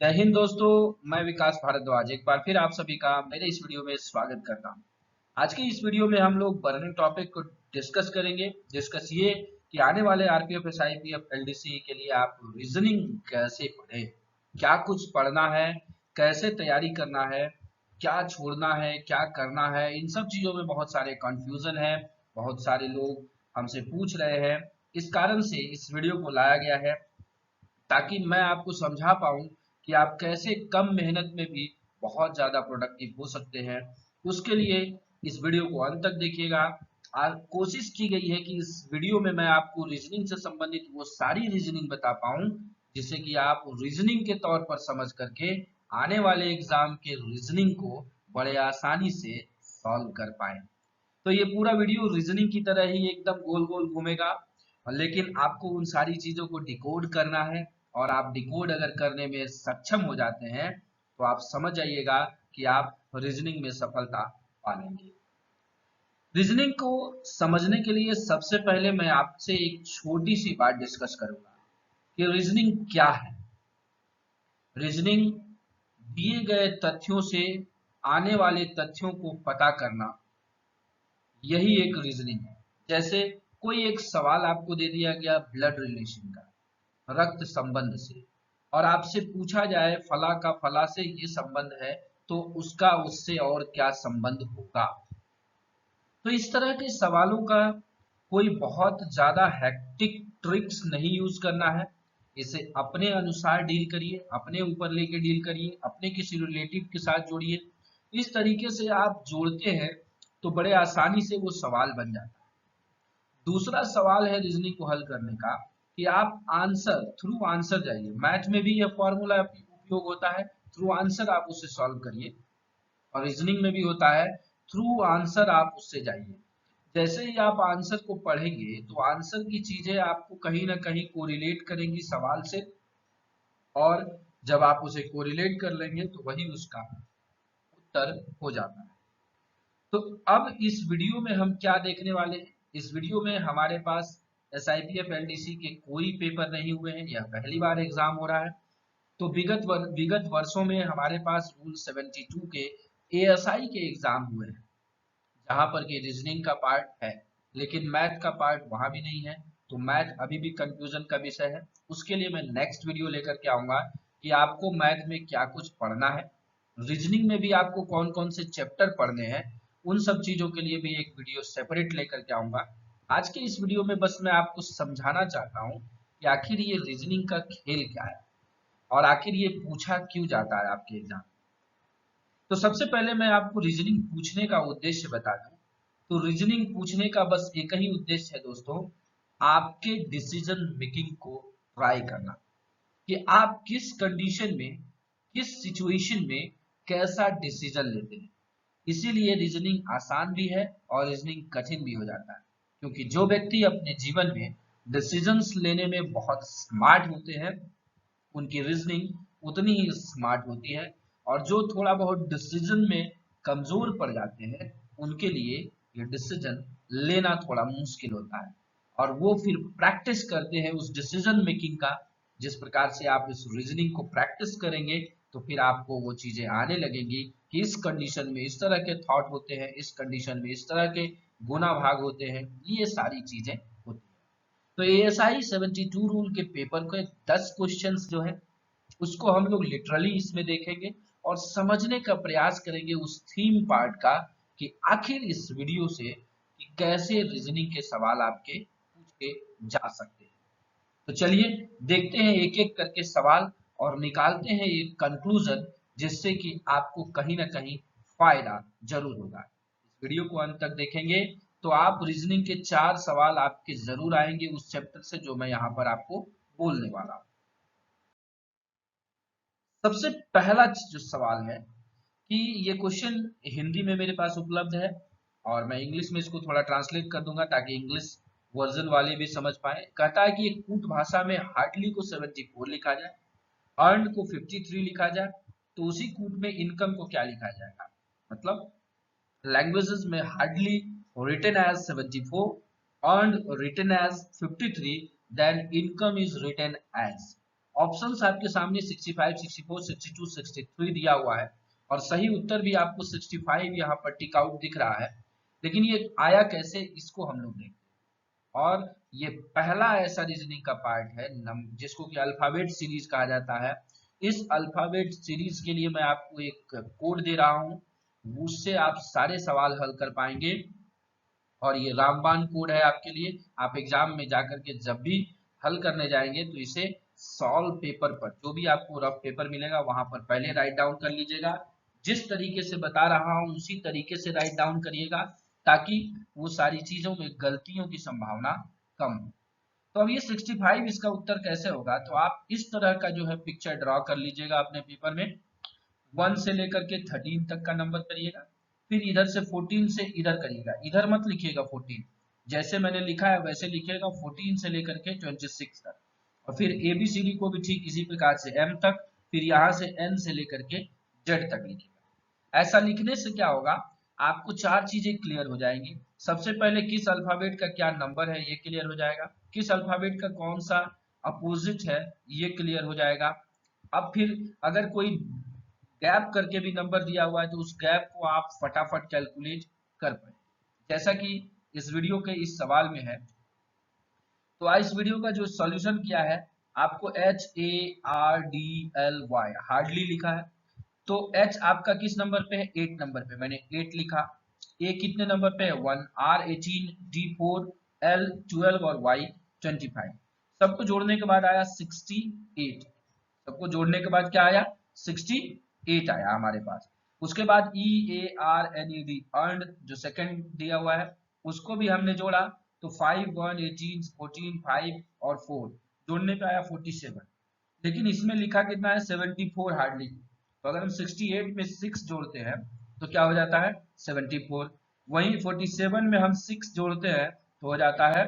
जय हिंद दोस्तों। मैं विकास भारद्वाज एक बार फिर आप सभी का मेरे इस वीडियो में स्वागत करता हूं। आज की इस वीडियो में हम लोग बर्निंग टॉपिक को डिस्कस करेंगे। डिस्कस ये कि आने वाले आरपीएफ एसआईपीएफ एलडीसी के लिए आप रीजनिंग कैसे पढ़ें, क्या कुछ पढ़ना है, कैसे तैयारी करना है, क्या छोड़ना है, क्या करना है। इन सब चीजों में बहुत सारे कंफ्यूजन है, बहुत सारे लोग हमसे पूछ रहे हैं। इस कारण से इस वीडियो को लाया गया है ताकि मैं आपको समझा पाऊँ कि आप कैसे कम मेहनत में भी बहुत ज़्यादा प्रोडक्टिव हो सकते हैं। उसके लिए इस वीडियो को अंत तक देखिएगा। और कोशिश की गई है कि इस वीडियो में मैं आपको रीजनिंग से संबंधित वो सारी रीजनिंग बता पाऊँ जिससे कि आप रीजनिंग के तौर पर समझ करके आने वाले एग्जाम के रीजनिंग को बड़े आसानी से सॉल्व कर पाए। तो ये पूरा वीडियो रीजनिंग की तरह ही एकदम गोल गोल घूमेगा, लेकिन आपको उन सारी चीजों को डिकोड करना है। और आप डिकोड अगर करने में सक्षम हो जाते हैं तो आप समझ जाइएगा कि आप रीजनिंग में सफलता पा लेंगे। रीजनिंग को समझने के लिए सबसे पहले मैं आपसे एक छोटी सी बात डिस्कस करूंगा कि रीजनिंग क्या है। रीजनिंग दिए गए तथ्यों से आने वाले तथ्यों को पता करना, यही एक रीजनिंग है। जैसे कोई एक सवाल आपको दे दिया गया ब्लड रिलेशन का, रक्त संबंध से, और आपसे पूछा जाए फला का फला से ये संबंध है तो उसका उससे और क्या संबंध होगा। तो इस तरह के सवालों का कोई बहुत ज्यादा हैक्टिक ट्रिक्स नहीं यूज करना है। इसे अपने अनुसार डील करिए, अपने ऊपर लेके डील करिए, अपने किसी रिलेटिव के साथ जोड़िए। इस तरीके से आप जोड़ते हैं तो बड़े आसानी से वो सवाल बन जाता है। दूसरा सवाल है रीजनिंग को हल करने का कि आप आंसर थ्रू आंसर जाइए। मैथ में भी यह फॉर्मूला उपयोग होता है, थ्रू आंसर आप उसे सॉल्व करिए। और रीजनिंग में भी होता है, थ्रू आंसर आप उससे जाइए। जैसे ही आप आंसर को पढ़ेंगे तो आंसर की चीजें आपको कहीं ना कहीं कोरिलेट करेंगी सवाल से, और जब आप उसे कोरिलेट कर लेंगे तो वही उसका उत्तर हो जाता है। तो अब इस वीडियो में हम क्या देखने वाले हैं। इस वीडियो में हमारे पास एसआईपीएफ एलडीसी के कोई पेपर नहीं हुए हैं, यह पहली बार एग्जाम हो रहा है। तो विगत वर्षों में हमारे पास रूल 72 के एएसआई के एग्जाम हुए हैं, जहां पर कि रीजनिंग का पार्ट है लेकिन मैथ का पार्ट वहां भी नहीं है। तो मैथ अभी भी कंफ्यूजन का विषय है। उसके लिए मैं नेक्स्ट वीडियो लेकर के आऊंगा कि आपको मैथ में क्या कुछ पढ़ना है, रीजनिंग में भी आपको कौन कौन से चैप्टर पढ़ने हैं। उन सब चीजों के लिए भी एक वीडियो सेपरेट लेकर के आऊंगा। आज के इस वीडियो में बस मैं आपको समझाना चाहता हूँ कि आखिर ये रीजनिंग का खेल क्या है और आखिर ये पूछा क्यों जाता है आपके एग्जाम। तो सबसे पहले मैं आपको रीजनिंग पूछने का उद्देश्य बता दूं। तो रीजनिंग पूछने का बस एक ही उद्देश्य है दोस्तों, आपके डिसीजन मेकिंग को ट्राई करना कि आप किस कंडीशन में, किस सिचुएशन में कैसा डिसीजन लेते हैं। इसीलिए रीजनिंग आसान भी है और रीजनिंग कठिन भी हो जाता है, क्योंकि जो व्यक्ति अपने जीवन में डिसीजंस लेने में बहुत स्मार्ट होते हैं उनकी रीजनिंग उतनी ही स्मार्ट होती है। और जो थोड़ा बहुत डिसीजन में कमजोर पड़ जाते हैं उनके लिए ये डिसीजन लेना थोड़ा मुश्किल होता है। और वो फिर प्रैक्टिस करते हैं उस डिसीजन मेकिंग का। जिस प्रकार से आप इस रीजनिंग को प्रैक्टिस करेंगे तो फिर आपको वो चीजें आने लगेंगी कि इस कंडीशन में इस तरह के थॉट होते हैं, इस कंडीशन में इस तरह के गुना भाग होते हैं, ये सारी चीजें होती हैं। तो एएसआई 72 रूल के पेपर के 10 क्वेश्चंस जो है उसको हम लोग लिटरली इसमें देखेंगे और समझने का प्रयास करेंगे उस थीम पार्ट का कि आखिर इस वीडियो से कि कैसे रीजनिंग के सवाल आपके पूछे जा सकते हैं। तो चलिए देखते हैं एक एक करके सवाल और निकालते हैं एक कंक्लूजन जिससे कि आपको कहीं ना कहीं फायदा जरूर होगा। इस वीडियो को अंत तक देखेंगे तो आप रीजनिंग के 4 सवाल आपके जरूर आएंगे उस चैप्टर से जो मैं यहाँ पर आपको बोलने वाला हूँ। सबसे पहला जो सवाल है कि ये क्वेश्चन हिंदी में मेरे पास उपलब्ध है और मैं इंग्लिश में इसको थोड़ा ट्रांसलेट कर दूंगा ताकि इंग्लिश वर्जन वाले भी समझ पाए। कहता है कि एक कूट भाषा में हार्डली को 74 लिखा जाए, अर्न को 53 लिखा जाए, तो उसी कूट में इनकम को क्या लिखा जाएगा। मतलब लैंग्वेजेस में hardly written as 74, earn written as 53, then income is written as. Options आपके सामने 65, 64, 62, 63 दिया हुआ है और सही उत्तर भी आपको 65 यहाँ पर टिक आउट दिख रहा है। लेकिन ये आया कैसे, इसको हम लोग देखते हैं। और ये पहला ऐसा रीजनिंग का पार्ट है जिसको कि अल्फाबेट सीरीज कहा जाता है। इस अल्फाबेट सीरीज के लिए मैं आपको एक कोड दे रहा हूँ, उससे आप सारे सवाल हल कर पाएंगे। और ये रामबाण कोड है आपके लिए। आप एग्जाम में जाकर के जब भी हल करने जाएंगे तो इसे सॉल्व पेपर पर, जो भी आपको रफ पेपर मिलेगा वहां पर पहले राइट डाउन कर लीजिएगा। जिस तरीके से बता रहा हूं उसी तरीके से राइट डाउन करिएगा, ताकि वो सारी चीजों में गलतियों की संभावना कम हो। तो अब ये 65 इसका उत्तर कैसे होगा, तो आप इस तरह का जो है पिक्चर ड्रॉ कर लीजिएगा अपने पेपर में। 1 से लेकर के 13 तक का नंबर करिएगा, फिर इधर से 14 से इधर करिएगा, इधर मत लिखिएगा 14, जैसे मैंने लिखा है वैसे लिखिएगा 14 से लेकर के 26 तक। और फिर ABCD को भी ठीक इसी प्रकार से M तक, फिर यहाँ से N से लेकर के Z तक लिखिएगा। ऐसा लिखने से क्या होगा, आपको चार चीजें क्लियर हो जाएंगी। सबसे पहले किस अल्फाबेट का क्या नंबर है ये क्लियर हो जाएगा, किस अल्फाबेट का कौन सा अपोजिट है ये क्लियर हो जाएगा। अब फिर अगर कोई गैप करके भी नंबर दिया हुआ है तो उस गैप को आप फटाफट कैलकुलेट कर पाए, जैसा कि इस वीडियो के इस सवाल में है। तो आज इस वीडियो का जो सॉल्यूशन किया है, आपको HARDLY हार्डली लिखा है। तो H आपका किस नंबर पे है, 8 नंबर पे, मैंने 8 लिखा। A कितने नंबर पे है, 1, R 18, D 4, L 12 और Y 25। सबको जोड़ने के बाद आया 68। सबको जोड़ने के बाद क्या आया, 68 आया हमारे पास। उसके बाद EARNED अर्नड जो सेकंड दिया हुआ है उसको भी हमने जोड़ा, तो 5, 1, 18, 14, 5 और 4 जोड़ने पे आया 47। लेकिन इसमें लिखा कितना है, 74 हार्डली। तो अगर हम 68 में 6 जोड़ते हैं तो क्या हो जाता है, 74। वहीं 47 में हम 6 जोड़ते हैं तो हो जाता है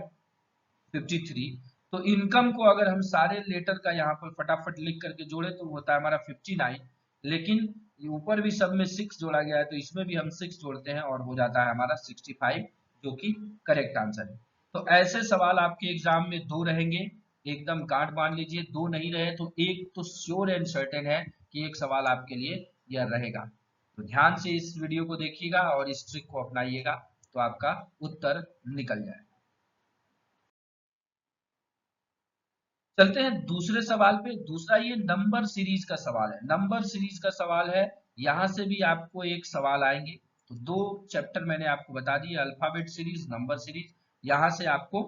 53। तो इनकम को अगर हम सारे लेटर का यहाँ पर फटाफट लिख करके जोड़े तो होता है हमारा 59। लेकिन ऊपर भी सब में 6 जोड़ा गया है तो इसमें भी हम 6 जोड़ते हैं और हो जाता है हमारा 65, जो कि करेक्ट आंसर है। तो ऐसे सवाल आपके एग्जाम में 2 रहेंगे, एकदम गांठ बांध लीजिए। 2 नहीं रहे तो एक तो श्योर एंड सर्टेन है कि एक सवाल आपके लिए यह रहेगा। तो ध्यान से इस वीडियो को देखिएगा और इस ट्रिक को अपनाइएगा, तो आपका उत्तर निकल जाए। चलते हैं दूसरे सवाल पे। दूसरा ये नंबर सीरीज का सवाल है, नंबर सीरीज का सवाल है। यहां से भी आपको एक सवाल आएंगे। तो 2 चैप्टर मैंने आपको बता दिए, अल्फाबेट सीरीज, नंबर सीरीज। यहां से आपको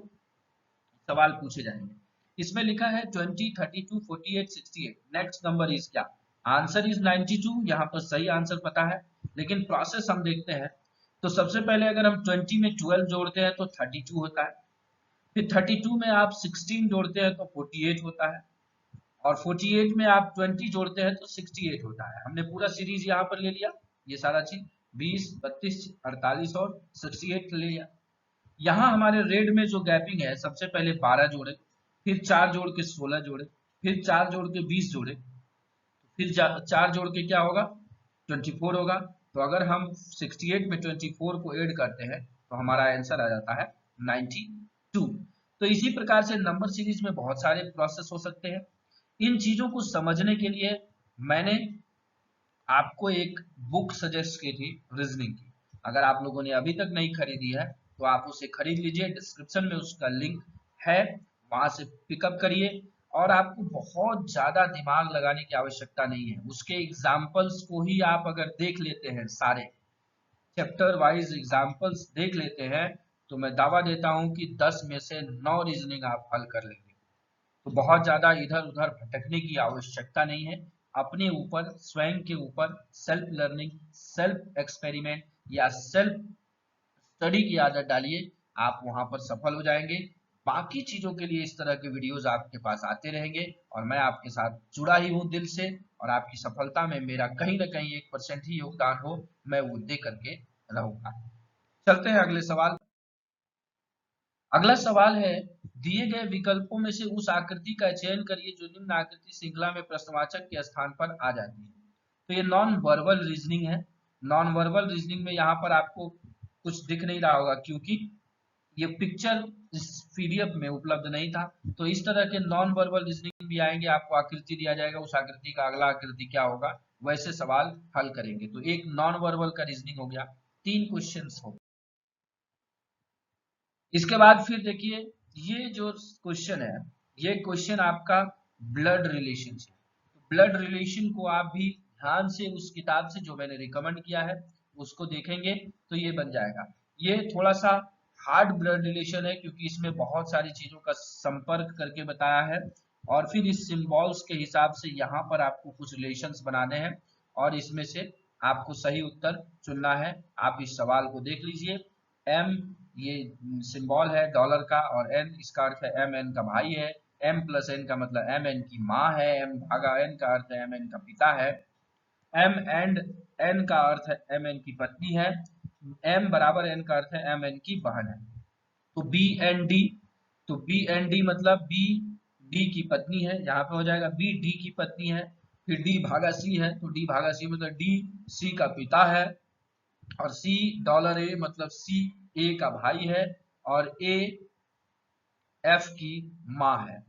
सवाल पूछे जाएंगे। इसमें लिखा है 20, 32, 48, 68, नेक्स्ट नंबर इज क्या। आंसर इज 92, यहाँ पर सही आंसर पता है। लेकिन प्रोसेस हम देखते हैं। तो सबसे पहले अगर हम 20 में 12 जोड़ते हैं तो 32 होता है। फिर 32 में आप 16 जोड़ते हैं तो 48 होता है। और 48 में आप 20 जोड़ते हैं तो 68 होता है। हमने पूरा सीरीज यहाँ पर ले लिया, ये सारा चीज 20, 32, 48 और 68 ले लिया। यहाँ हमारे रेड में जो गैपिंग है, सबसे पहले 12 जोड़े, फिर 4 जोड़ के 16 जोड़े, फिर 4 जोड़ के 20 जोड़े, फिर 4 जोड़ के क्या होगा, 24 होगा। तो अगर हम 68 में 24 को ऐड करते हैं तो हमारा आंसर आ जाता है 92। तो इसी प्रकार से नंबर सीरीज में बहुत सारे प्रोसेस हो सकते हैं। इन चीजों को समझने के लिए मैंने आपको एक बुक सजेस्ट की थी रीजनिंग की। अगर आप लोगों ने अभी तक नहीं खरीदी है तो आप उसे खरीद लीजिए, डिस्क्रिप्शन में उसका लिंक है, वहां से पिकअप करिए। और आपको बहुत ज्यादा दिमाग लगाने की आवश्यकता नहीं है, उसके एग्जाम्पल्स को ही आप अगर देख लेते हैं, सारे चैप्टर वाइज एग्जाम्पल्स देख लेते हैं, तो मैं दावा देता हूं कि 10 में से 9 रीजनिंग आप हल कर लेंगे। तो बहुत ज्यादा इधर उधर भटकने की आवश्यकता नहीं है। अपने ऊपर, स्वयं के ऊपर सेल्फ लर्निंग, सेल्फ एक्सपेरिमेंट या सेल्फ स्टडी की आदत डालिए, आप वहां पर सफल हो जाएंगे। बाकी चीजों के लिए इस तरह के वीडियोस आपके पास आते रहेंगे और मैं आपके साथ जुड़ा ही हूं दिल से। और आपकी सफलता में मेरा कहीं ना कहीं 1% ही योगदान हो, मैं वो दे करके रहूंगा। चलते हैं अगले सवाल। अगला सवाल है, दिए गए विकल्पों में से उस आकृति का चयन करिए जो निम्न आकृति श्रृंखला में प्रश्नवाचक के स्थान पर आ जाती है। तो ये नॉन वर्बल रीजनिंग है। नॉन वर्बल रीजनिंग में यहाँ पर आपको कुछ दिख नहीं रहा होगा क्योंकि ये पिक्चर इस PDF में उपलब्ध नहीं था। तो इस तरह के नॉन वर्बल रीजनिंग भी आएंगे, आपको आकृति दिया जाएगा, उस आकृति का अगला आकृति क्या होगा, वैसे सवाल हल करेंगे। तो एक नॉन वर्बल का रीजनिंग हो गया, 3 क्वेश्चंस हो। इसके बाद फिर देखिए ये जो क्वेश्चन है, ये क्वेश्चन आपका ब्लड रिलेशन से। ब्लड रिलेशन को आप भी ध्यान से उस किताब से जो मैंने रिकमेंड किया है उसको देखेंगे तो ये बन जाएगा। ये थोड़ा सा हार्ड ब्लड रिलेशन है क्योंकि इसमें बहुत सारी चीजों का संपर्क करके बताया है, और फिर इस सिंबल्स के हिसाब से यहाँ पर आपको कुछ रिलेशंस बनाने हैं और इसमें से आपको सही उत्तर चुनना है। आप इस सवाल को देख लीजिए। एम ये सिंबल है डॉलर का, और एन इसका अर्थ है एम एन का भाई है, एम प्लस एन का मतलब एम एन की माँ है, एम भागा एन का अर्थ है एम एन का पिता है, एम एंड एन का अर्थ है एम एन की पत्नी है, एम बराबर एन का अर्थ है एम एन की बहन है। तो बी एन डी, तो बी एन डी मतलब बी डी की पत्नी है, यहाँ पे हो जाएगा बी डी की पत्नी है। फिर डी भागा सी है, तो डी भागा सी मतलब डी सी का पिता है, और सी डॉलर ए मतलब सी ए का भाई है, और ए एफ की माँ है।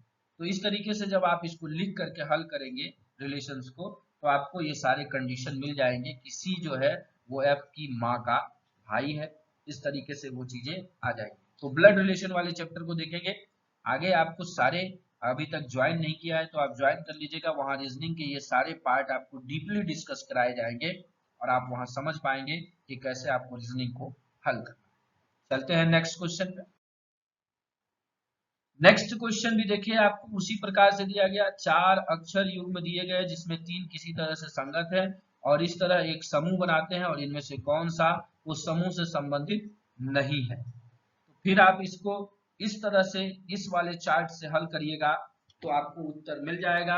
तो इस तरीके से जब आप इसको लिख करके हल करेंगे रिलेशंस को, तो आपको ये सारे कंडीशन मिल जाएंगे कि सी जो है वो एफ की माँ का भाई है। इस तरीके से वो चीजें आ जाएंगी। तो ब्लड रिलेशन वाले चैप्टर को देखेंगे आगे। आपको सारे अभी तक ज्वाइन नहीं किया है तो आप ज्वाइन कर लीजिएगा, वहां रीजनिंग के ये सारे पार्ट आपको डीपली डिस्कस कराए जाएंगे और आप वहां समझ पाएंगे कि कैसे आपको रीजनिंग को हल करना। चलते हैं नेक्स्ट क्वेश्चन पे। नेक्स्ट क्वेश्चन भी देखिए आपको उसी प्रकार से दिया गया, 4 अक्षर युग्म दिए गए जिसमें 3 किसी तरह से संगत है और इस तरह एक समूह बनाते हैं, और इनमें से कौन सा उस समूह से संबंधित नहीं है। तो फिर आप इसको इस तरह से इस वाले चार्ट से हल करिएगा तो आपको उत्तर मिल जाएगा।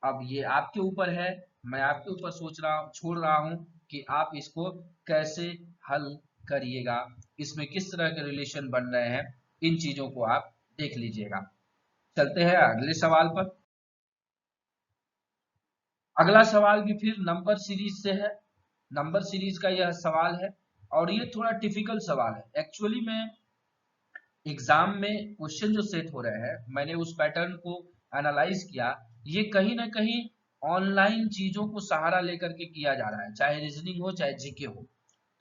अब ये आपके ऊपर है, मैं आपके ऊपर छोड़ रहा हूं कि आप इसको कैसे हल करिएगा, इसमें किस तरह के रिलेशन बन रहे हैं, इन चीजों को आप देख लीजिएगा। चलते हैं अगले सवाल पर। अगला सवाल भी फिर नंबर सीरीज से है। नंबर सीरीज का यह सवाल है और ये थोड़ा टिपिकल सवाल है। एक्चुअली में एग्जाम में क्वेश्चन जो सेट हो रहे हैं, मैंने उस पैटर्न को एनालाइज किया, ये कहीं ना कहीं ऑनलाइन चीजों को सहारा लेकर के किया जा रहा है, चाहे रीजनिंग हो चाहे जीके हो।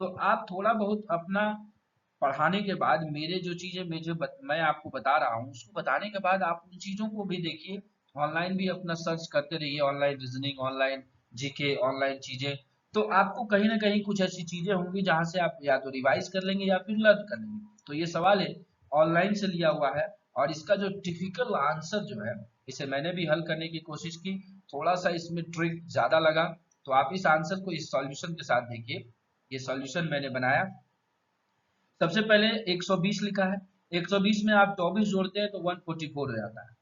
तो आप थोड़ा बहुत अपना पढ़ाने के बाद मेरे जो चीजें मैं आपको बता रहा हूँ उसको बताने के बाद आप उन चीजों को भी देखिए, ऑनलाइन भी अपना सर्च करते रहिए, online reasoning, online GK, online चीजें। तो आपको कहीं ना कहीं कुछ ऐसी चीजें होंगी जहां से आप या तो रिवाइज कर लेंगे या फिर लर्न कर लेंगे। तो ये सवाल है ऑनलाइन से लिया हुआ है, और इसका जो टिपिकल आंसर जो है इसे मैंने भी हल करने की कोशिश की, थोड़ा सा इसमें ट्रिक ज्यादा लगा। तो आप इस आंसर को इस सॉल्यूशन के साथ देखिए। ये सॉल्यूशन मैंने बनाया। सबसे पहले 120 लिखा है, 120 में आप 24 जोड़ते हैं तो 144 हो जाता है।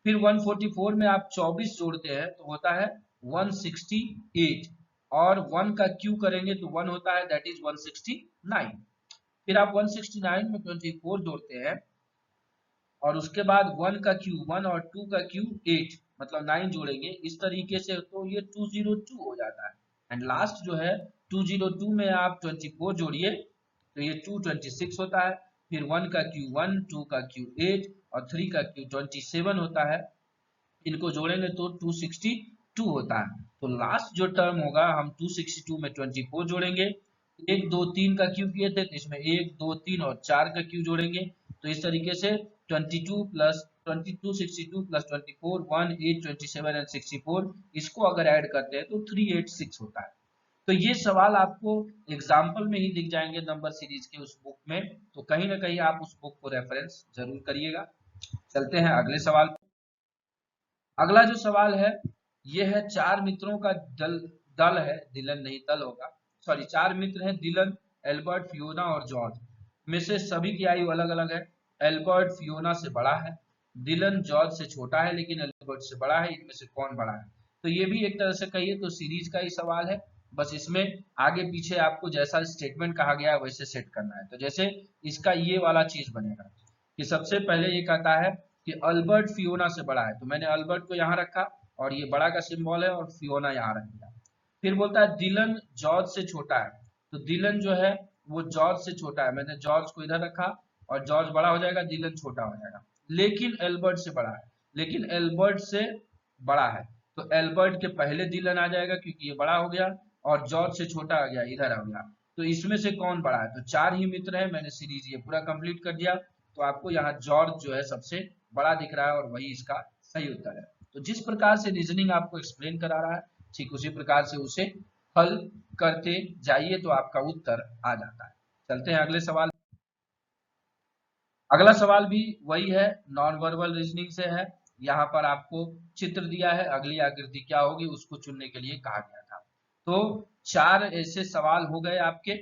फिर 144 में आप 24 जोड़ते हैं तो होता है 168, और 1 का क्यू करेंगे तो 1 होता है, दैट इज 169। फिर आप 169 में 24 जोड़ते हैं और उसके बाद 1 का क्यू 1 और 2 का क्यू 8 मतलब 9 जोड़ेंगे इस तरीके से, तो ये 202 हो जाता है। एंड लास्ट जो है 202 में आप 24 जोड़िए तो ये 226 होता है। फिर 1 का क्यू 1, 2 का क्यू 8 और 3 का क्यू 27 होता है। इनको जोड़ेंगे तो 262 होता है। तो लास्ट जो टर्म होगा हम 262 में 24 जोड़ेंगे, 1 2 3 का क्यू किए थे तो इसमें 1 2 3 और 4 का क्यू जोड़ेंगे, तो इस तरीके से 22 प्लस 22 62 प्लस 24 18 27 एंड 64, इसको अगर ऐड करते हैं तो 386 होता है। तो ये सवाल आपको एग्जाम्पल में ही दिख जाएंगे नंबर सीरीज के उस बुक में, तो कहीं ना कहीं आप उस बुक को रेफरेंस जरूर करिएगा। चलते हैं अगले सवाल। अगला जो सवाल है ये है, 4 मित्रों का दल दल है, दिलन नहीं दल होगा, सॉरी 4 मित्र हैं, दिलन, एल्बर्ट, फियोना और जॉर्ज। में से सभी की आयु अलग अलग है। एल्बर्ट फियोना से बड़ा है, दिलन जॉर्ज से छोटा है लेकिन एल्बर्ट से बड़ा है, इनमें से कौन बड़ा है। तो ये भी एक तरह से कहिए तो सीरीज का ही सवाल है, बस इसमें आगे पीछे आपको जैसा स्टेटमेंट कहा गया है वैसे सेट करना है। तो जैसे इसका ये वाला चीज बनेगा कि सबसे पहले ये कहता है कि अल्बर्ट फियोना से बड़ा है, तो मैंने अल्बर्ट को यहाँ रखा और ये बड़ा का सिंबल है और फियोना यहाँ रख दिया। फिर बोलता है दिलन जॉर्ज से छोटा है, तो दिलन जो है वो जॉर्ज से छोटा है, मैंने जॉर्ज को इधर रखा और जॉर्ज बड़ा हो जाएगा, दिलन छोटा हो जाएगा, लेकिन एल्बर्ट से बड़ा है। लेकिन एल्बर्ट से बड़ा है, तो एल्बर्ट के पहले डिलन आ जाएगा क्योंकि ये बड़ा हो गया, और जॉर्ज से छोटा आ गया, इधर आ गया। तो इसमें से कौन बड़ा है? तो 4 ही मित्र है। मैंने सीरीज ये पूरा कंप्लीट कर दिया, तो आपको यहाँ जॉर्ज जो है सबसे बड़ा दिख रहा है और वही इसका सही उत्तर है। तो जिस प्रकार से रीजनिंग आपको एक्सप्लेन करा रहा है, ठीक उसी प्रकार से उसे हल करते जाइए तो आपका उत्तर आ जाता है। चलते हैं अगले सवाल। अगला सवाल भी वही है, नॉन वर्बल रीजनिंग से है। यहाँ पर आपको चित्र दिया है, अगली आकृति क्या होगी उसको चुनने के लिए कहा गया था। तो 4 ऐसे सवाल हो गए आपके।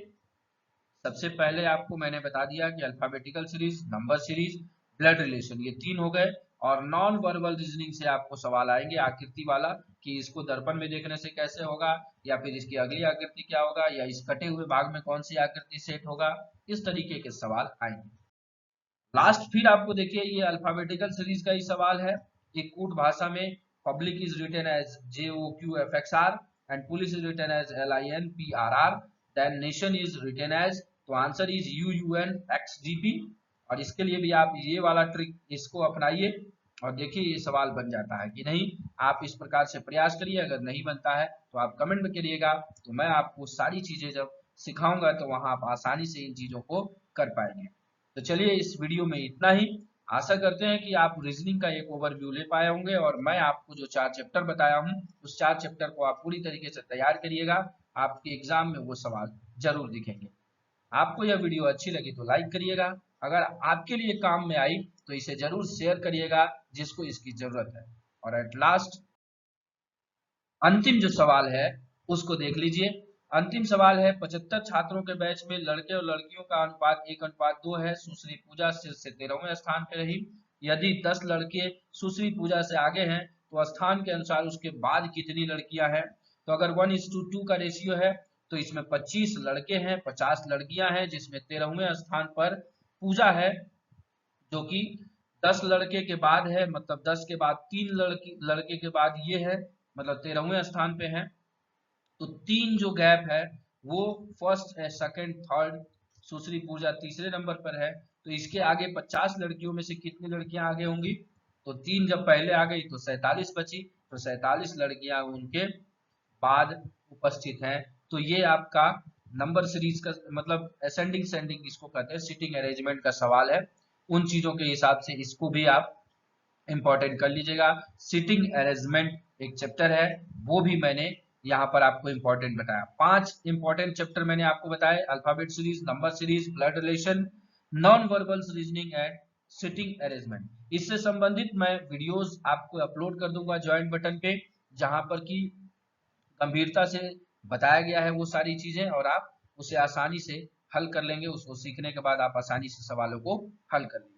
सबसे पहले आपको मैंने बता दिया कि alphabetical series, number series, blood relation, ये 3 हो गए। और नॉन वर्बल रीजनिंग से आपको सवाल आएंगे आकृति वाला, कि इसको दर्पण में देखने से कैसे होगा, या फिर इसकी अगली आकृति क्या होगा, या इस कटे हुए भाग में कौन सी आकृति सेट होगा। इस तरीके के सवाल आएंगे। लास्ट फिर आपको देखिए ये अल्फाबेटिकल सीरीज का ही सवाल है। एक कूट भाषा में public is written as JOQFXR and police is written as LINPRR, then nation is written as, तो आंसर इज UUNXGP। और इसके लिए भी आप ये वाला ट्रिक इसको अपनाइए और देखिए ये सवाल बन जाता है कि नहीं। आप इस प्रकार से प्रयास करिए, अगर नहीं बनता है तो आप कमेंट में करिएगा, तो मैं आपको सारी चीजें जब सिखाऊंगा तो वहां आप आसानी से इन चीजों को कर पाएंगे। तो चलिए इस वीडियो में इतना ही। आशा करते हैं कि आप रीजनिंग का एक ओवरव्यू ले पाए होंगे, और मैं आपको जो 4 चैप्टर बताया हूं उस 4 चैप्टर को आप पूरी तरीके से तैयार करिएगा। आपके एग्जाम में वो सवाल जरूर दिखेंगे। आपको यह वीडियो अच्छी लगी तो लाइक करिएगा, अगर आपके लिए काम में आई तो इसे जरूर शेयर करिएगा जिसको इसकी जरूरत है। और एट लास्ट अंतिम जो सवाल है उसको देख लीजिए। अंतिम सवाल है, 75 छात्रों के बैच में लड़के और लड़कियों का अनुपात 1:2 है। सुश्री पूजा शीर्ष से 13वें स्थान पर रही। यदि 10 लड़के सुश्री पूजा से आगे हैं तो स्थान के अनुसार उसके बाद कितनी लड़कियां हैं? तो अगर 1:2 का रेशियो है तो इसमें 25 लड़के हैं, 50 लड़कियां हैं, जिसमें 13वें स्थान पर पूजा है, जो कि 10 लड़के के बाद है, मतलब 10 के बाद 3 लड़के के बाद ये है, मतलब 13वें स्थान पे है। तो 3 जो गैप है वो फर्स्ट है, सेकंड, थर्ड, सुश्री पूजा तीसरे नंबर पर है। तो इसके आगे 50 लड़कियों में से कितनी लड़कियां आगे होंगी? तो 3 जब पहले आ गई तो 47 बची, तो 47 लड़कियां उनके बाद उपस्थित हैं। तो ये आपका नंबर सीरीज का मतलब असेंडिंग सेंडिंग इसको कहते हैं, सिटिंग अरेंजमेंट का सवाल है। उन चीजों के हिसाब से इसको भी आप इंपॉर्टेंट कर लीजिएगा। सिटिंग अरेंजमेंट एक चैप्टर है, वो भी मैंने यहाँ पर आपको इंपॉर्टेंट बताया। 5 इंपॉर्टेंट चैप्टर मैंने आपको बताए, alphabet series, number series, blood relation, non verbal reasoning and sitting arrangement. इससे संबंधित मैं वीडियोस आपको अपलोड कर दूंगा ज्वाइन बटन पे, जहां पर की गंभीरता से बताया गया है वो सारी चीजें, और आप उसे आसानी से हल कर लेंगे। उसको सीखने के बाद आप आसानी से सवालों को हल कर लेंगे।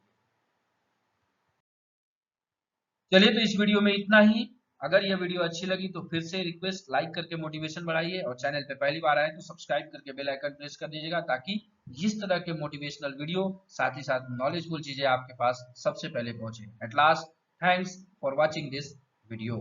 चलिए तो इस वीडियो में इतना ही। अगर यह वीडियो अच्छी लगी तो फिर से रिक्वेस्ट, लाइक करके मोटिवेशन बढ़ाइए, और चैनल पे पहली बार आए तो सब्सक्राइब करके बेल आइकन प्रेस कर दीजिएगा, ताकि इस तरह के मोटिवेशनल वीडियो, साथ ही साथ नॉलेजफुल चीजें आपके पास सबसे पहले पहुंचे। At last, thanks for watching this video.